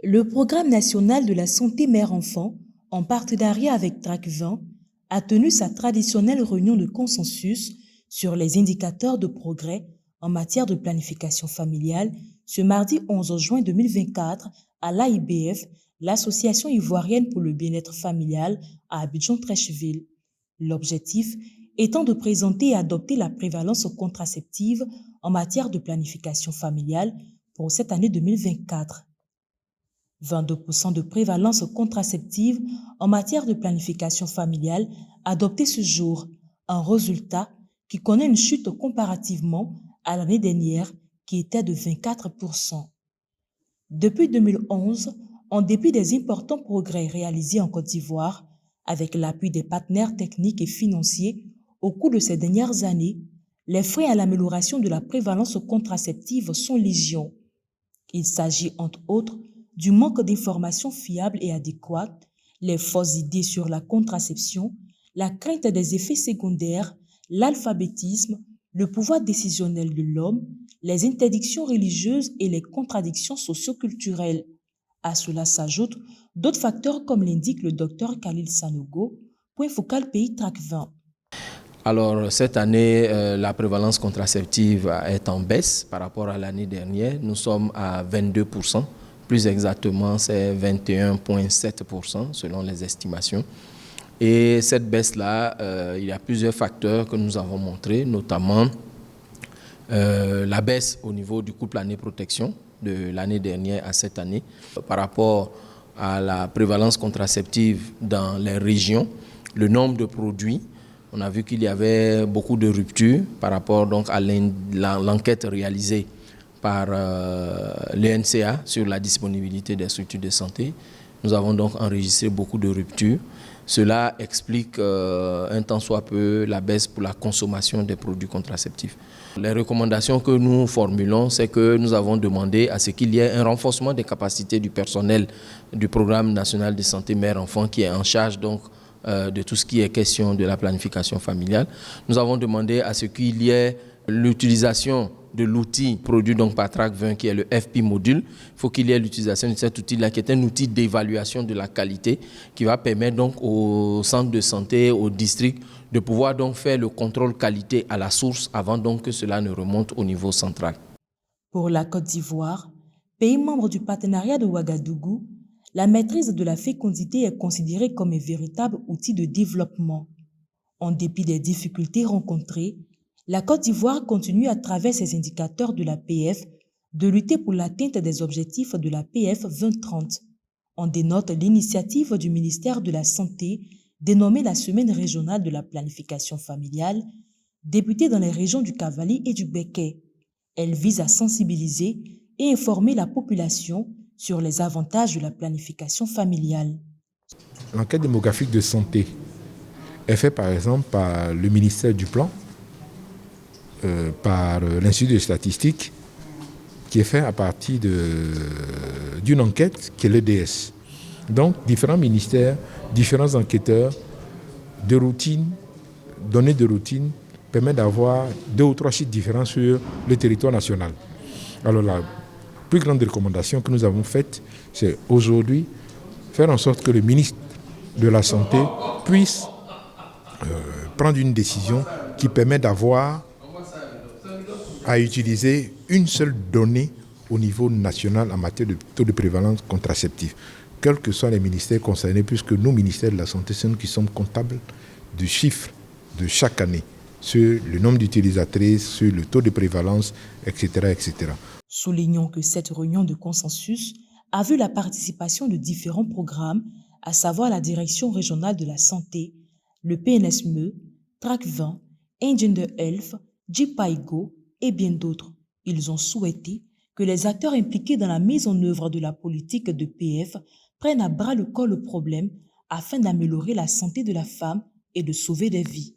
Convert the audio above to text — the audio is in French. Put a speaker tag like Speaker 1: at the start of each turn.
Speaker 1: Le Programme national de la santé mère-enfant, en partenariat avec TRAC20, a tenu sa traditionnelle réunion de consensus sur les indicateurs de progrès en matière de planification familiale ce mardi 11 juin 2024 à l'AIBF, l'Association ivoirienne pour le bien-être familial à Abidjan-Treichville. L'objectif étant de présenter et adopter la prévalence contraceptive en matière de planification familiale pour cette année 2024. 22% de prévalence contraceptive en matière de planification familiale adoptée ce jour, un résultat qui connaît une chute comparativement à l'année dernière qui était de 24%. Depuis 2011, en dépit des importants progrès réalisés en Côte d'Ivoire, avec l'appui des partenaires techniques et financiers au cours de ces dernières années, les freins à l'amélioration de la prévalence contraceptive sont légion. Il s'agit entre autres du manque d'informations fiables et adéquates, les fausses idées sur la contraception, la crainte des effets secondaires, l'alphabétisme, le pouvoir décisionnel de l'homme, les interdictions religieuses et les contradictions socio-culturelles. À cela s'ajoutent d'autres facteurs comme l'indique le docteur Khalil Sanogo, point focal pays TRAC20.
Speaker 2: Alors cette année, la prévalence contraceptive est en baisse par rapport à l'année dernière. Nous sommes à 22%, plus exactement c'est 21,7% selon les estimations. Et cette baisse-là, il y a plusieurs facteurs que nous avons montrés, notamment la baisse au niveau du couple année protection de l'année dernière à cette année par rapport à la prévalence contraceptive dans les régions, le nombre de produits. On a vu qu'il y avait beaucoup de ruptures par rapport donc à l'enquête réalisée par l'ENCA sur la disponibilité des structures de santé. Nous avons donc enregistré beaucoup de ruptures. Cela explique un tant soit peu la baisse pour la consommation des produits contraceptifs. Les recommandations que nous formulons, c'est que nous avons demandé à ce qu'il y ait un renforcement des capacités du personnel du Programme national de santé mère-enfant qui est en charge donc de tout ce qui est question de la planification familiale. Nous avons demandé à ce qu'il y ait l'utilisation de l'outil produit donc par TRAC20 qui est le FP module. Il faut qu'il y ait l'utilisation de cet outil-là qui est un outil d'évaluation de la qualité qui va permettre donc aux centres de santé, aux districts de pouvoir donc faire le contrôle qualité à la source avant donc que cela ne remonte au niveau central.
Speaker 1: Pour la Côte d'Ivoire, pays membre du partenariat de Ouagadougou, la maîtrise de la fécondité est considérée comme un véritable outil de développement. En dépit des difficultés rencontrées, la Côte d'Ivoire continue à travers ses indicateurs de la PF de lutter pour l'atteinte des objectifs de la PF 2030. On dénote l'initiative du ministère de la Santé dénommée la Semaine régionale de la planification familiale, débutée dans les régions du Cavali et du Béquet. Elle vise à sensibiliser et informer la population sur les avantages de la planification familiale.
Speaker 3: L'enquête démographique de santé est faite par exemple par le ministère du Plan, par l'Institut de statistique, qui est fait à partir d'une enquête qui est l'EDS. Donc, différents ministères, différents enquêteurs, de routine, données de routine, permettent d'avoir 2 ou 3 chiffres différents sur le territoire national. Alors, la plus grande recommandation que nous avons faite, c'est aujourd'hui faire en sorte que le ministre de la Santé puisse prendre une décision qui permet d'avoir à utiliser une seule donnée au niveau national en matière de taux de prévalence contraceptive, quels que soient les ministères concernés, puisque nos ministères de la Santé, c'est nous qui sommes comptables du chiffre de chaque année sur le nombre d'utilisatrices, sur le taux de prévalence, etc., etc.
Speaker 1: Soulignons que cette réunion de consensus a vu la participation de différents programmes, à savoir la Direction régionale de la santé, le PNSME, TRAC20, Engender Health, JPAIGO et bien d'autres. Ils ont souhaité que les acteurs impliqués dans la mise en œuvre de la politique de PF prennent à bras le corps le problème afin d'améliorer la santé de la femme et de sauver des vies.